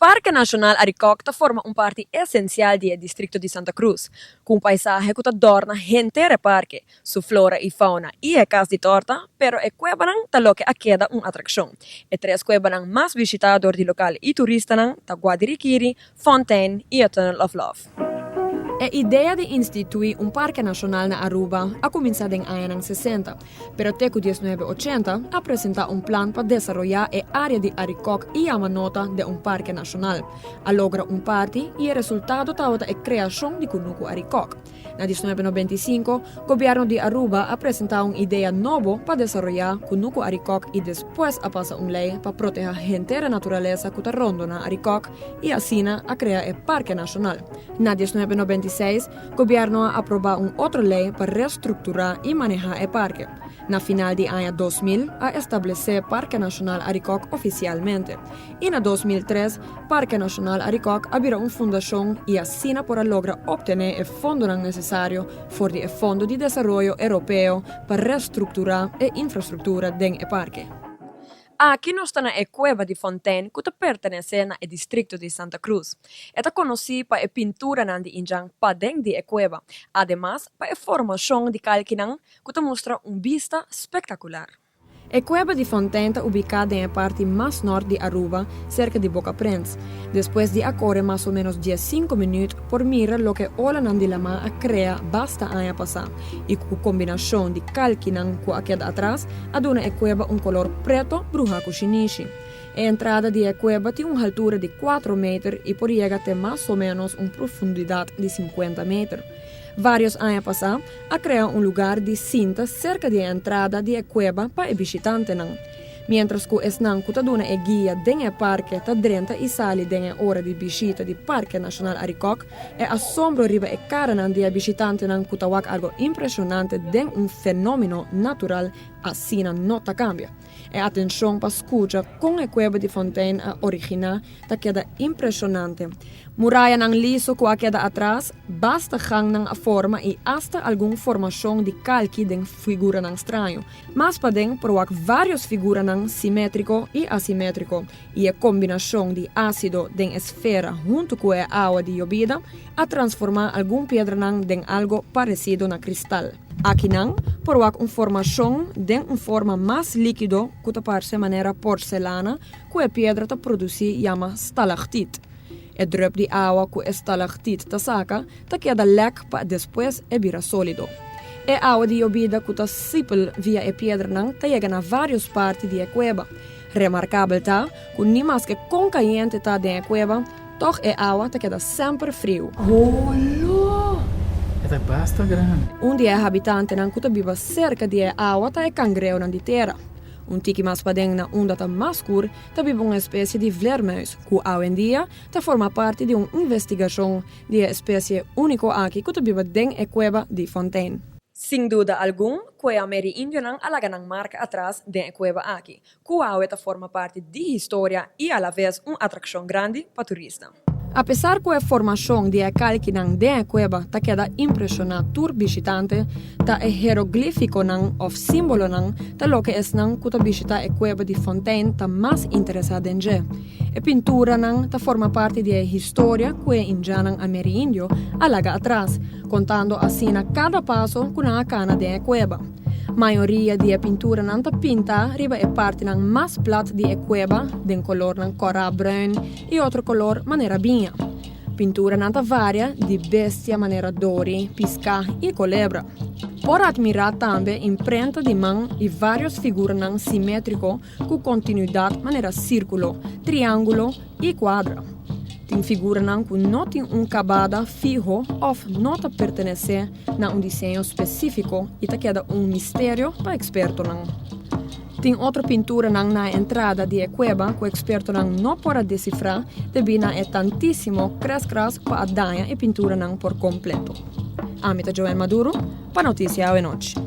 Parque Nacional Aricoc forma parte essencial do distrito de Santa Cruz, com paisaje que adorna gente parque, su flora e fauna e é casa de torta, pero é cuebanan lo que queda uma atração. É três cuebanan mais visitados do local e turistas ta Guadiriquiri, Fontein e a Tunnel of Love. A ideia de instituir parque nacional na Aruba a começado em anos 60, pero até 1980 apresenta plan para desenvolver a área de Aricoc e a nota de parque nacional, a lograr parti e o resultado estava a criação de Cunuco Aricoc. Na 1995, o governo de Aruba apresentou uma ideia nova para desenvolver Cunuco Aricoc e depois a passar lei para proteger a gente da natureza que está rondando Aricoc e assim a criar o parque nacional. Na 1996, o governo aprovou outra lei para reestruturar e manejar o parque. Na final de ano 2000, a estabelecer Parque Nacional Aricoc oficialmente. E na 2003, Parque Nacional Aricoc abriu uma fundação e assim para lograr obter o fundo necessário for o Fundo de Desenvolvimento Europeu para reestruturar a infraestrutura do parque. Aqui nós estamos na Cueba di Fontein, que pertenece ao distrito de Santa Cruz. É conhecido para a pintura de injang padeng de cueva, además para a formação de calquinan, que mostra vista espetacular. A Cueba di Fontein está ubicada em parte mais norte de Aruba, cerca de Boca Prins. Depois de correr mais ou menos 15 minutos por mirar lo que ola nandilama a crea basta a passar. E com combinação de calquinan que queda atrás, aduna a cueva color preto bruja cuchinichi. A entrada de a cueva tem uma altura de 4 metros e por chegar até mais ou menos uma profundidade de 50 metros. Vários anos passados, a criar lugar de cinta cerca da entrada da cueva para o visitante. Mientras que o esnan que dona a guia do parque está dentro e sai da hora de visita do Parque Nacional Aricoc, é assombro riba a cara do visitante que está algo impressionante de fenômeno natural assim não cambia. A atenção para escutar com a Cueba di Fontein original está queda impressionante. Muralha ng liso que queda atrás, basta gang ng forma e hasta alguma formação de calque de figura ng estranho. Mas podem provar várias figuras ng simétrico e assimétrico e a combinação de ácido de esfera junto com a água de llovida a transformar alguma pedra ng de algo parecido na cristal. Aqui não, provar uma formação de uma forma mais líquido que parece de maneira porcelana que a pedra ta produzir chama stalactite. A drup de água que a stalactite ta saca ta queda lek para depois vira sólido. A água de llovida que ta sipel via a pedra não ta chega na várias partes da cueva. Remarcável tá que nem mais que com caliente tá da cueva, toch a água ta queda sempre frio. É basta grande. Dia habitante não que vive cerca de água tá cangreu na terra. Tiki mais para dentro na onda tá mais escura, tá vive uma espécie de vleermuis, que hoje em dia tá forma parte de uma investigação de uma espécie única aqui que vive dentro da Cueba di Fontein. Sem dúvida alguma, que a amerindio não alaga não marca atrás da Cueva aqui, que hoje tá forma parte de história e a la vez uma atração grande para turistas. Apesar que a formação de a calque da cueva ta queda impressionante tur visitante, ta e hieroglífico ou símbolo ta lo que es que ta visita a Cueba di Fontein ta mais interessada em je. A pintura ta forma parte de a história que indianan amerindio alaga atrás, contando assim a cada passo que na cana da cueva. Maioria de pintura não ta pinta riba a parte mais plat de a cueva, de color coral bruin e outro color maneira binha. Pintura não ta varia de bestia maneira dori, pisca e culebra. Por admirar também imprenta de mão e várias figuras simétrico com continuidade maneira círculo, triângulo e quadra. Tem figura que não tem cabada fijo ou não pertenece a desenho específico e ta queda mistério para experto. Tem outra pintura na entrada de cueva que o experto não pode decifrar devido a tantíssimo cras para a danha e pintura por completo. Amita Joel Maduro, para Notícia à Noite.